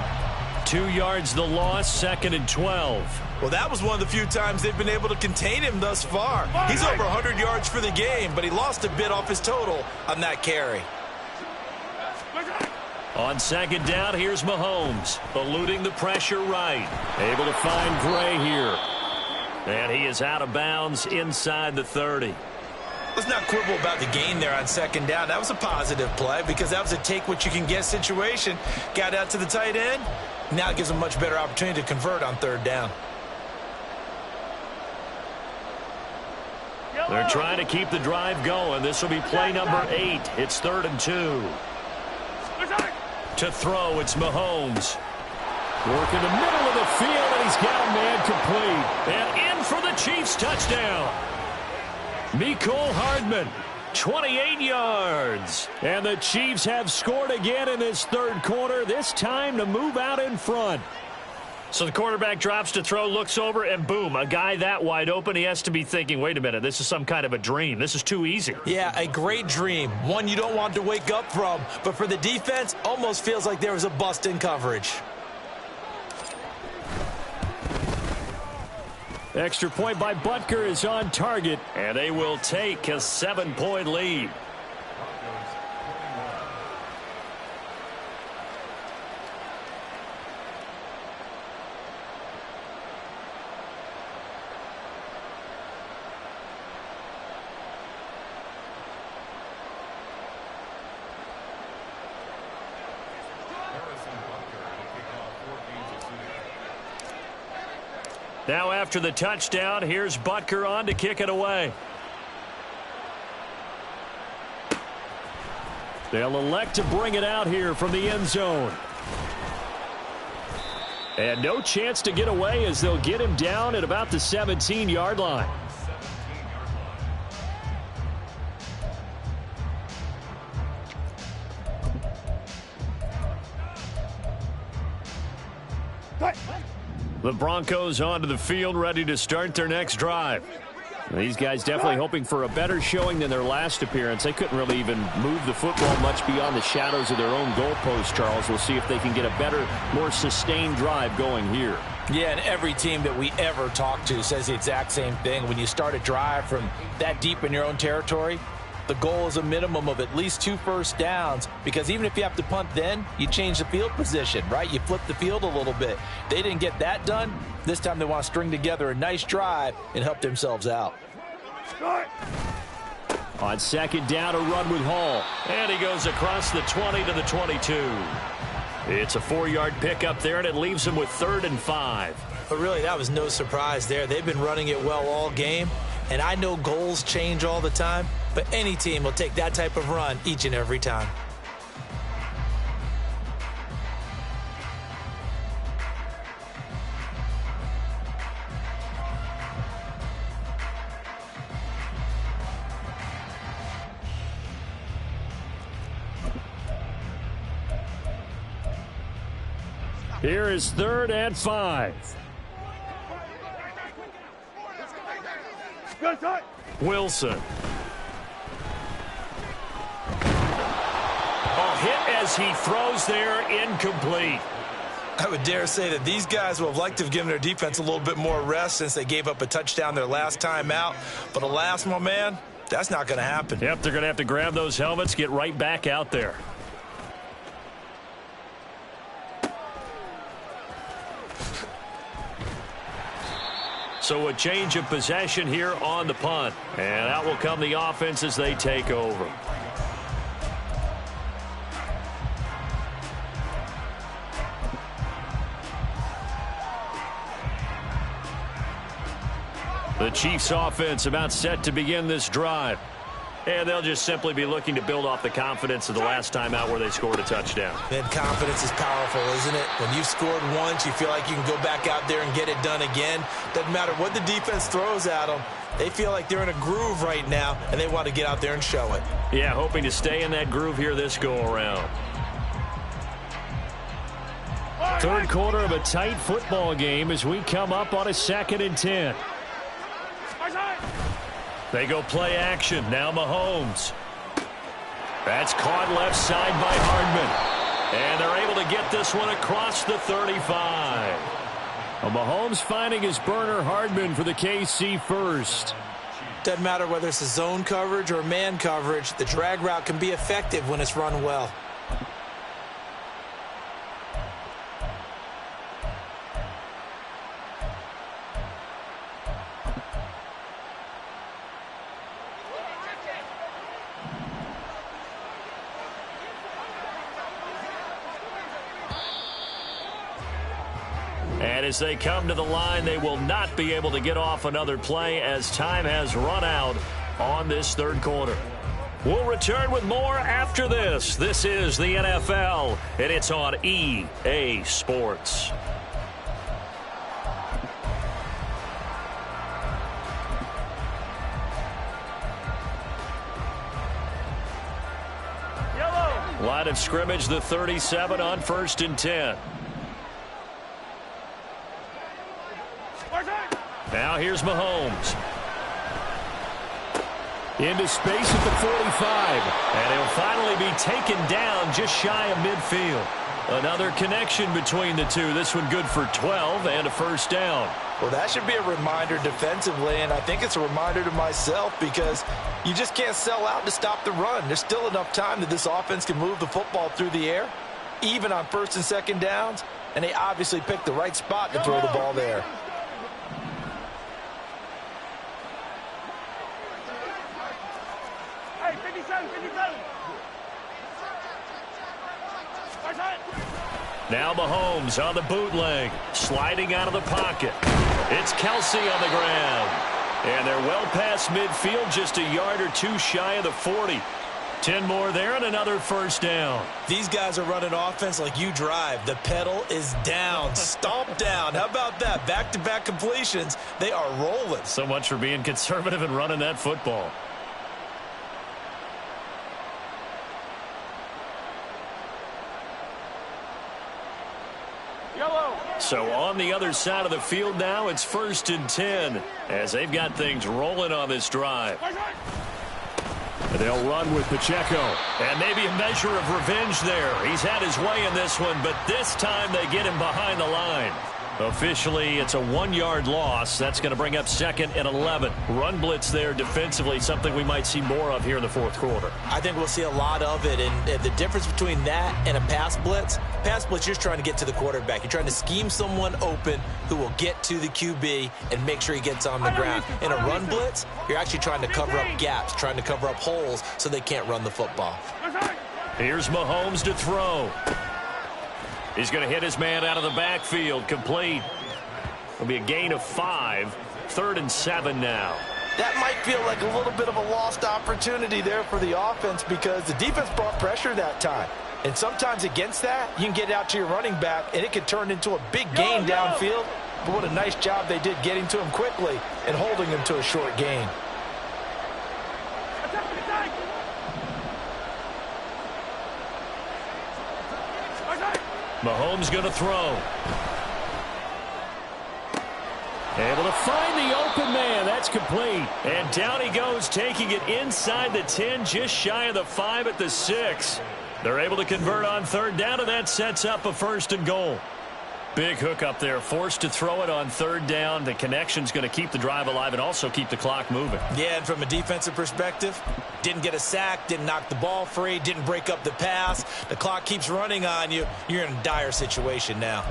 2 yards the loss, 2nd and 12. Well, that was one of the few times they've been able to contain him thus far. He's over 100 yards for the game, but he lost a bit off his total on that carry. On 2nd down, here's Mahomes, eluding the pressure right. Able to find Gray here. And he is out of bounds inside the 30. Let's not quibble about the gain there on 2nd down. That was a positive play because that was a take-what-you-can-get situation. Got out to the tight end. Now it gives him a much better opportunity to convert on 3rd down. They're trying to keep the drive going. This will be play number 8. It's 3rd and 2. To throw, it's Mahomes. Work in the middle of the field, and he's got a man complete. And in for the Chiefs touchdown. Mecole Hardman, 28 yards. And the Chiefs have scored again in this 3rd quarter, this time to move out in front. So the quarterback drops to throw, looks over, and boom, a guy that wide open, he has to be thinking, wait a minute, this is some kind of a dream. This is too easy. Yeah, a great dream. One you don't want to wake up from. But for the defense, almost feels like there was a bust in coverage. Extra point by Butker is on target. And they will take a 7-point lead. Now after the touchdown, here's Butker on to kick it away. They'll elect to bring it out here from the end zone. And no chance to get away as they'll get him down at about the 17-yard line. The Broncos onto the field, ready to start their next drive. These guys definitely hoping for a better showing than their last appearance. They couldn't really even move the football much beyond the shadows of their own goalpost, Charles. We'll see if they can get a better, more sustained drive going here. Yeah, and every team that we ever talk to says the exact same thing. When you start a drive from that deep in your own territory, the goal is a minimum of at least 2 first downs, because even if you have to punt then, you change the field position, right? You flip the field a little bit. They didn't get that done. This time they want to string together a nice drive and help themselves out. On 2nd down, a run with Hall. And he goes across the 20 to the 22. It's a 4-yard pickup there, and it leaves him with 3rd and 5. But really, that was no surprise there. They've been running it well all game. And I know goals change all the time, but any team will take that type of run each and every time. Here is 3rd and 5. Good shot. Wilson. Oh, hit as he throws there, incomplete. I would dare say that these guys would have liked to have given their defense a little bit more rest since they gave up a touchdown their last time out. But alas, my man, that's not going to happen. Yep, they're going to have to grab those helmets, get right back out there. So a change of possession here on the punt. And out will come the offense as they take over. The Chiefs offense about set to begin this drive. And they'll just simply be looking to build off the confidence of the last time out where they scored a touchdown. And confidence is powerful, isn't it? When you've scored once, you feel like you can go back out there and get it done again. Doesn't matter what the defense throws at them. They feel like they're in a groove right now, and they want to get out there and show it. Yeah, hoping to stay in that groove here this go-around. Third quarter of a tight football game as we come up on a 2nd and 10. They go play action. Now Mahomes. That's caught left side by Hardman. And they're able to get this one across the 35. Well, Mahomes finding his burner Hardman for the KC first. Doesn't matter whether it's a zone coverage or man coverage. The drag route can be effective when it's run well. And as they come to the line, they will not be able to get off another play as time has run out on this third quarter. We'll return with more after this. This is the NFL, and it's on EA Sports. Yellow. Line of scrimmage, the 37 on 1st and 10. Now here's Mahomes. Into space at the 45. And he'll finally be taken down just shy of midfield. Another connection between the two. This one good for 12 and a first down. Well, that should be a reminder defensively, and I think it's a reminder to myself because you just can't sell out to stop the run. There's still enough time that this offense can move the football through the air, even on 1st and 2nd downs, and they obviously picked the right spot to throw the ball there. Hey, 57, 57. Now Mahomes on the bootleg, sliding out of the pocket. It's Kelsey on the ground. And they're well past midfield, just a yard or two shy of the 40. 10 more there and another first down. These guys are running offense like you drive. The pedal is down, stomp down. How about that? Back-to-back completions. They are rolling. So much for being conservative and running that football. So on the other side of the field now, it's 1st and 10 as they've got things rolling on this drive. They'll run with Pacheco. And maybe a measure of revenge there. He's had his way in this one, but this time they get him behind the line. Officially, it's a 1-yard loss. That's going to bring up 2nd and 11. Run blitz there defensively, something we might see more of here in the fourth quarter. I think we'll see a lot of it, and the difference between that and a pass blitz, you're just trying to get to the quarterback. You're trying to scheme someone open who will get to the QB and make sure he gets on the ground. In a run blitz, you're actually trying to cover up gaps, trying to cover up holes so they can't run the football. Here's Mahomes to throw. He's going to hit his man out of the backfield, complete. It'll be a gain of 5, 3rd and 7 now. That might feel like a little bit of a lost opportunity there for the offense because the defense brought pressure that time. And sometimes against that, you can get out to your running back, and it can turn into a big gain downfield. But what a nice job they did getting to him quickly and holding him to a short gain. Mahomes going to throw. Able to find the open man. That's complete. And down he goes, taking it inside the 10, just shy of the 5 at the 6. They're able to convert on third down, and that sets up a 1st and goal. Big hook up there, forced to throw it on third down. The connection's going to keep the drive alive and also keep the clock moving. Yeah, and from a defensive perspective, didn't get a sack, didn't knock the ball free, didn't break up the pass. The clock keeps running on you. You're in a dire situation now.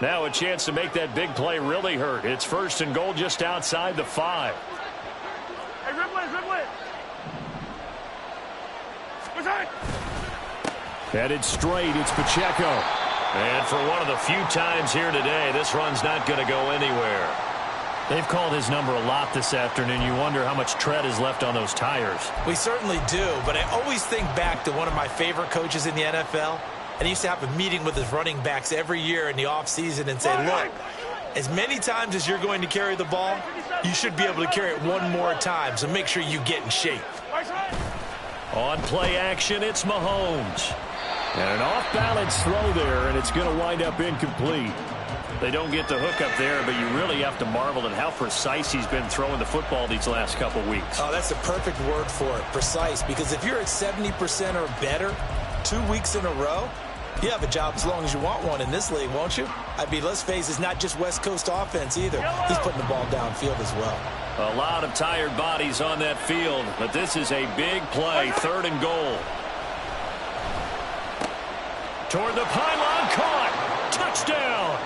Now a chance to make that big play really hurt. It's 1st and goal just outside the 5. Hey, Ridley. Headed straight, it's Pacheco. And for one of the few times here today, this run's not going to go anywhere. They've called his number a lot this afternoon. You wonder how much tread is left on those tires. We certainly do, but I always think back to one of my favorite coaches in the NFL. And he used to have a meeting with his running backs every year in the offseason and say, look, as many times as you're going to carry the ball, you should be able to carry it one more time, so make sure you get in shape. On play action, it's Mahomes. And an off-balance throw there, and it's going to wind up incomplete. They don't get the hook up there, but you really have to marvel at how precise he's been throwing the football these last couple weeks. Oh, that's the perfect word for it, precise, because if you're at 70% or better 2 weeks in a row, you have a job as long as you want one in this league, won't you? I mean, let's face it, it's not just West Coast offense either. He's putting the ball downfield as well. A lot of tired bodies on that field, but this is a big play, 3rd and goal. Toward the pylon, caught. Touchdown.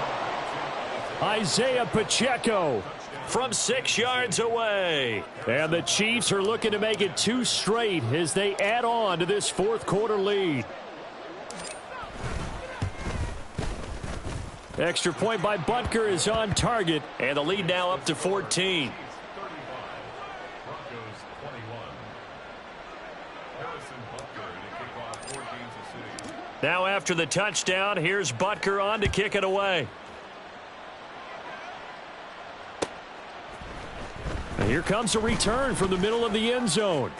Isaiah Pacheco from 6 yards away. And the Chiefs are looking to make it 2 straight as they add on to this 4th quarter lead. Extra point by Butker is on target. And the lead now up to 14. Now after the touchdown, here's Butker on to kick it away. And here comes a return from the middle of the end zone.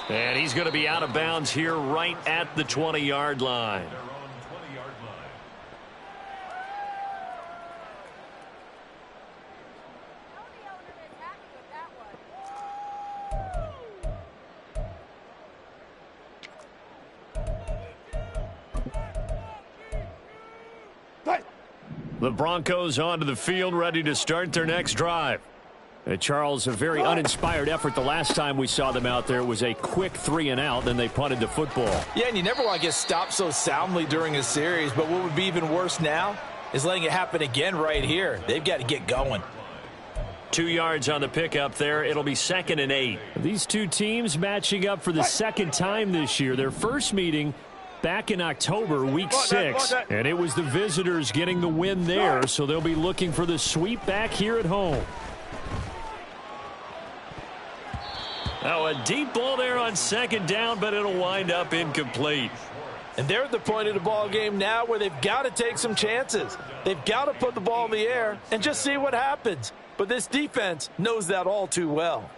And he's going to be out of bounds here right at the 20-yard line. The Broncos onto the field, ready to start their next drive. Charles, a very uninspired effort the last time we saw them out there. It was a quick 3-and-out, then they punted the football. Yeah, and you never want to get stopped so soundly during a series, but what would be even worse now is letting it happen again right here. They've got to get going. 2 yards on the pickup there. It'll be 2nd and 8. These two teams matching up for the 2nd time this year. Their first meeting back in October, week 6, and it was the visitors getting the win there, so they'll be looking for the sweep back here at home. Now a deep ball there on 2nd down, but it'll wind up incomplete. And they're at the point of the ball game now where they've got to take some chances. They've got to put the ball in the air and just see what happens. But this defense knows that all too well.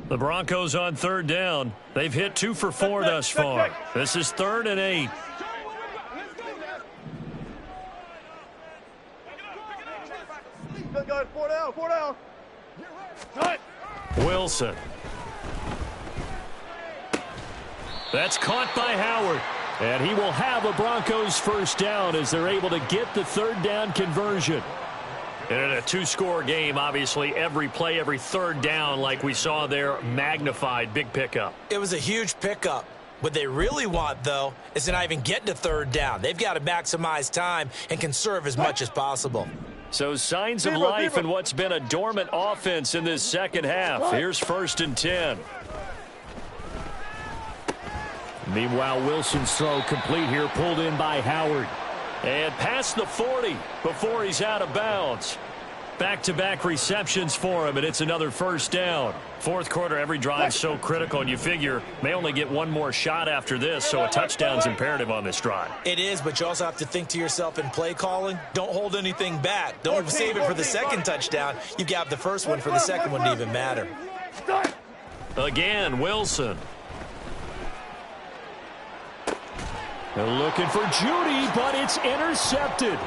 The Broncos on 3rd down. They've hit 2 for 4 thus far. This is 3rd and 8. Go, 4 down, 4 down. Wilson. That's caught by Howard. And he will have a Broncos first down as they're able to get the 3rd down conversion. And in a 2-score game, obviously, every play, every 3rd down, like we saw there, magnified. Big pickup. It was a huge pickup. What they really want, though, is to not even get to 3rd down. They've got to maximize time and conserve as much as possible. So signs of life in what's been a dormant offense in this 2nd half. Here's 1st and 10. Meanwhile, Wilson's throw complete here, pulled in by Howard. And past the 40 before he's out of bounds. Back-to-back receptions for him, and it's another first down. Fourth quarter, every drive so critical, and you figure may only get one more shot after this, so a touchdown's imperative on this drive. It is, but you also have to think to yourself in play calling, don't hold anything back. Don't save it for the second touchdown. You've got the first one for the second one to even matter. Again, Wilson. They're looking for Judy, but it's intercepted.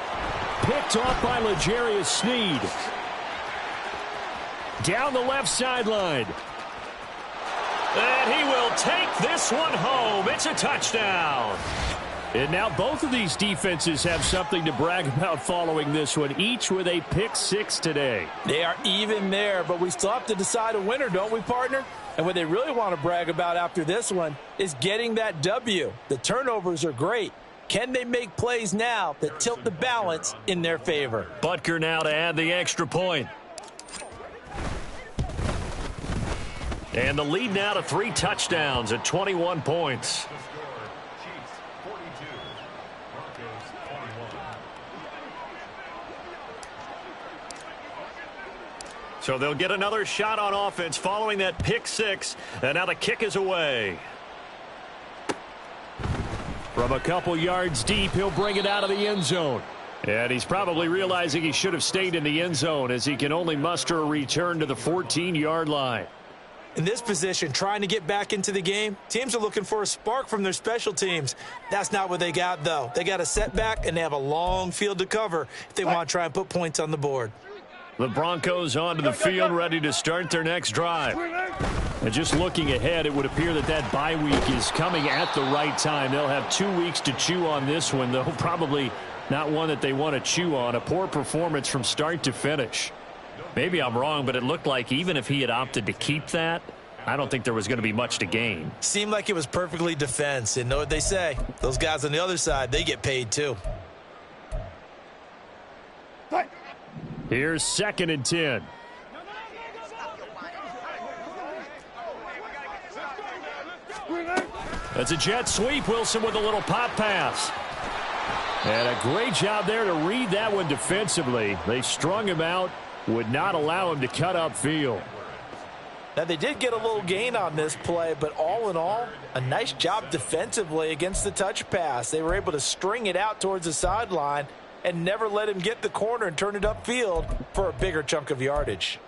Picked off by L'Jarius Sneed. Down the left sideline. And he will take this one home. It's a touchdown. And now both of these defenses have something to brag about following this one, each with a pick six today. They are even there, but we still have to decide a winner, don't we, partner? And what they really want to brag about after this one is getting that W. The turnovers are great. Can they make plays now that tilt the balance in their favor? Butker now to add the extra point. And the lead now to 3 touchdowns at 21 points. So they'll get another shot on offense following that pick six. And now the kick is away. From a couple yards deep, he'll bring it out of the end zone. And he's probably realizing he should have stayed in the end zone as he can only muster a return to the 14-yard line. In this position, trying to get back into the game, teams are looking for a spark from their special teams. That's not what they got, though. They got a setback, and they have a long field to cover if they want to try and put points on the board. The Broncos onto the field, ready to start their next drive. And just looking ahead, it would appear that that bye week is coming at the right time. They'll have 2 weeks to chew on this one, though probably not one that they want to chew on. A poor performance from start to finish. Maybe I'm wrong, but it looked like even if he had opted to keep that, I don't think there was going to be much to gain. Seemed like it was perfectly defense. And know what they say? Those guys on the other side, they get paid too. Here's 2nd and 10. That's a jet sweep. Wilson with a little pop pass. And a great job there to read that one defensively. They strung him out, would not allow him to cut upfield. Now, they did get a little gain on this play, but all in all, a nice job defensively against the touch pass. They were able to string it out towards the sideline and never let him get the corner and turn it upfield for a bigger chunk of yardage.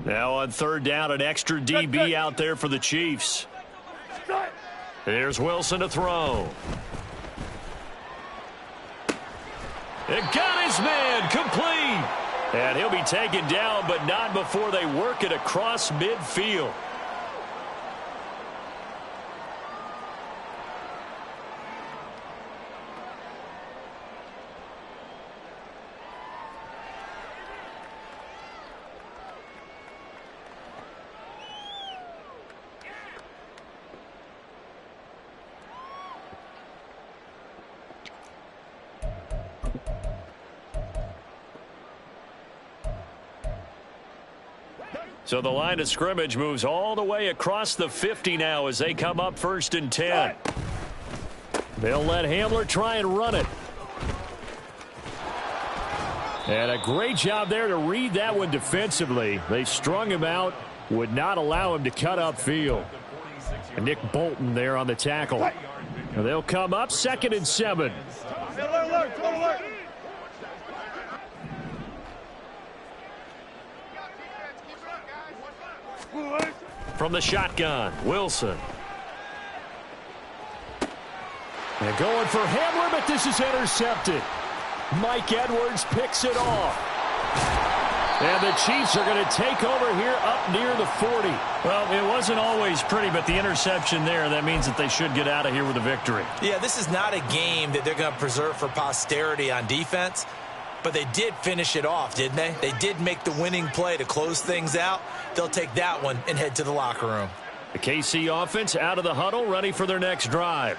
Now on 3rd down, an extra DB out there for the Chiefs. Here's Wilson to throw. It got his man complete. And he'll be taken down, but not before they work it across midfield. So the line of scrimmage moves all the way across the 50 now as they come up 1st and 10. They'll let Hamler try and run it. And a great job there to read that one defensively. They strung him out, would not allow him to cut upfield. And Nick Bolton there on the tackle. And they'll come up 2nd and 7. From the shotgun, Wilson. And going for Hamler, but this is intercepted. Mike Edwards picks it off. And the Chiefs are going to take over here up near the 40. Well, it wasn't always pretty, but the interception there, that means that they should get out of here with a victory. Yeah, this is not a game that they're going to preserve for posterity on defense. But they did finish it off, didn't they? They did make the winning play to close things out. They'll take that one and head to the locker room. The KC offense out of the huddle, ready for their next drive.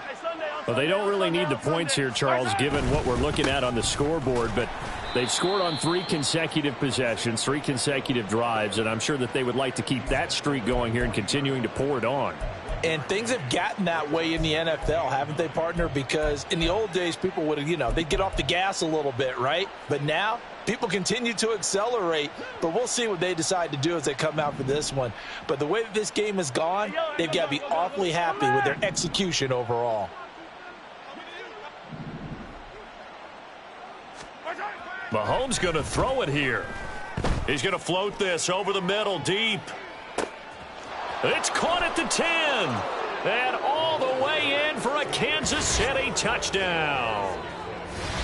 Well, they don't really need the points here, Charles, given what we're looking at on the scoreboard. But they've scored on 3 consecutive possessions, 3 consecutive drives, and I'm sure that they would like to keep that streak going here and continuing to pour it on. And things have gotten that way in the NFL, haven't they, partner? Because in the old days, people would have, they'd get off the gas a little bit, right? But now, people continue to accelerate. But we'll see what they decide to do as they come out for this one. But the way that this game has gone, they've got to be awfully happy with their execution overall. Mahomes going to throw it here. He's going to float this over the middle, deep. It's caught at the 10. And all the way in for a Kansas City touchdown.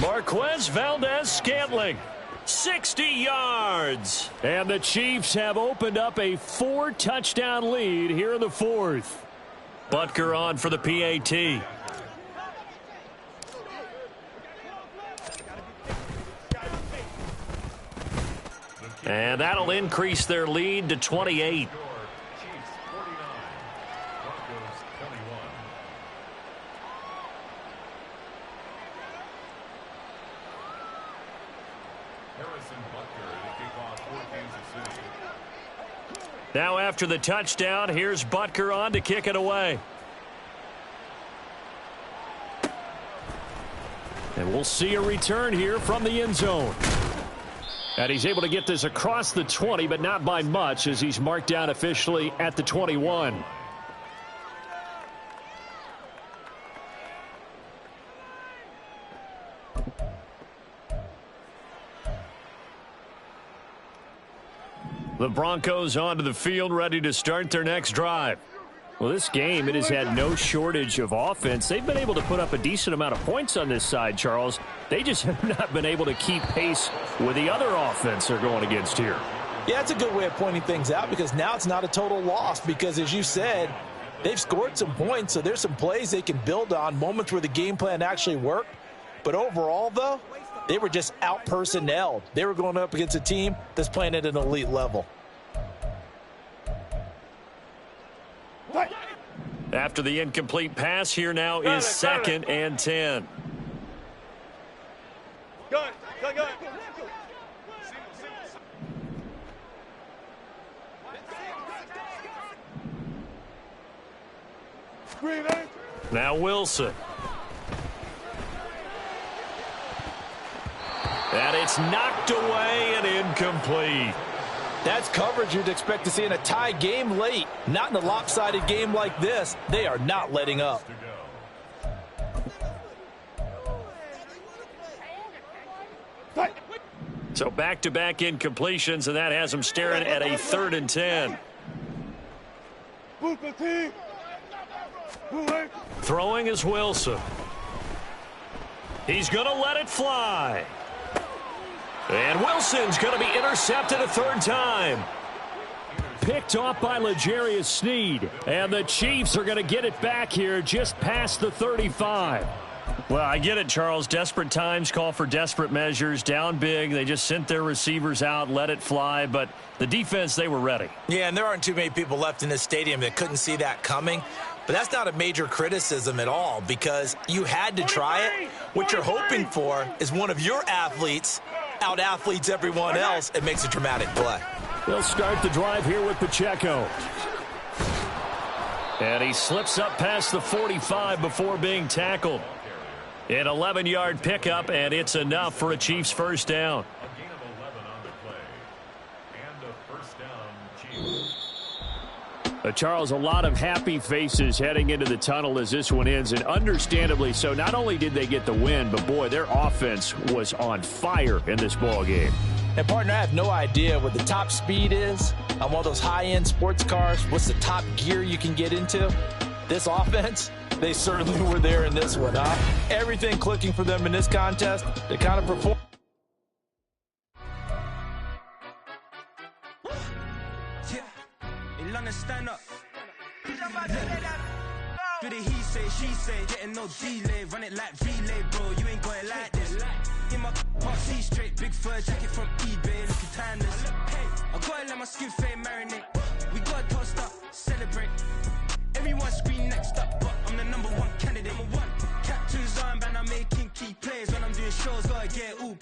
Marquez Valdez-Scantling, 60 yards. And the Chiefs have opened up a 4-touchdown lead here in the fourth. Butker on for the PAT. And that'll increase their lead to 28. Now after the touchdown, here's Butker on to kick it away. And we'll see a return here from the end zone. And he's able to get this across the 20, but not by much, as he's marked down officially at the 21. The Broncos onto the field, ready to start their next drive. Well, this game, it has had no shortage of offense. They've been able to put up a decent amount of points on this side, Charles. They just have not been able to keep pace with the other offense they're going against here. Yeah, it's a good way of pointing things out, because now it's not a total loss, because as you said, they've scored some points, so there's some plays they can build on, moments where the game plan actually worked. But overall, though, they were just out-personnelled. They were going up against a team that's playing at an elite level. After the incomplete pass, here now is 2nd and 10. Go. Now Wilson. And it's knocked away and incomplete. That's coverage you'd expect to see in a tie game late. Not in a lopsided game like this. They are not letting up. So back-to-back incompletions, and that has them staring at a 3rd and 10. Throwing is Wilson. He's going to let it fly. And Wilson's going to be intercepted a 3rd time. Picked off by L'Jarius Sneed. And the Chiefs are going to get it back here just past the 35. Well, I get it, Charles. Desperate times call for desperate measures. Down big. They just sent their receivers out, let it fly. But the defense, they were ready. Yeah, and there aren't too many people left in this stadium that couldn't see that coming. But that's not a major criticism at all, because you had to try it. What you're hoping for is one of your athletes out-athletes everyone else and makes a dramatic play. They'll start the drive here with Pacheco. And he slips up past the 45 before being tackled. An 11-yard pickup, and it's enough for a Chiefs first down. Charles, a lot of happy faces heading into the tunnel as this one ends, and understandably so. Not only did they get the win, but boy, their offense was on fire in this ball game. And partner, I have no idea what the top speed is on one of those high-end sports cars. What's the top gear you can get into? This offense, they certainly were there in this one, huh? Everything clicking for them in this contest. They kind of performed. Stand up. Do the he say, she say, getting no delay, run it like relay, bro. You ain't got it like this. In my part, see straight, big fur jacket from eBay, looking timeless. I gotta let my skin fade marinate. We gotta toast up, celebrate. Everyone scream next up, but I'm the #1 candidate. Captain's armband, I'm making key plays when I'm doing shows. Gotta get all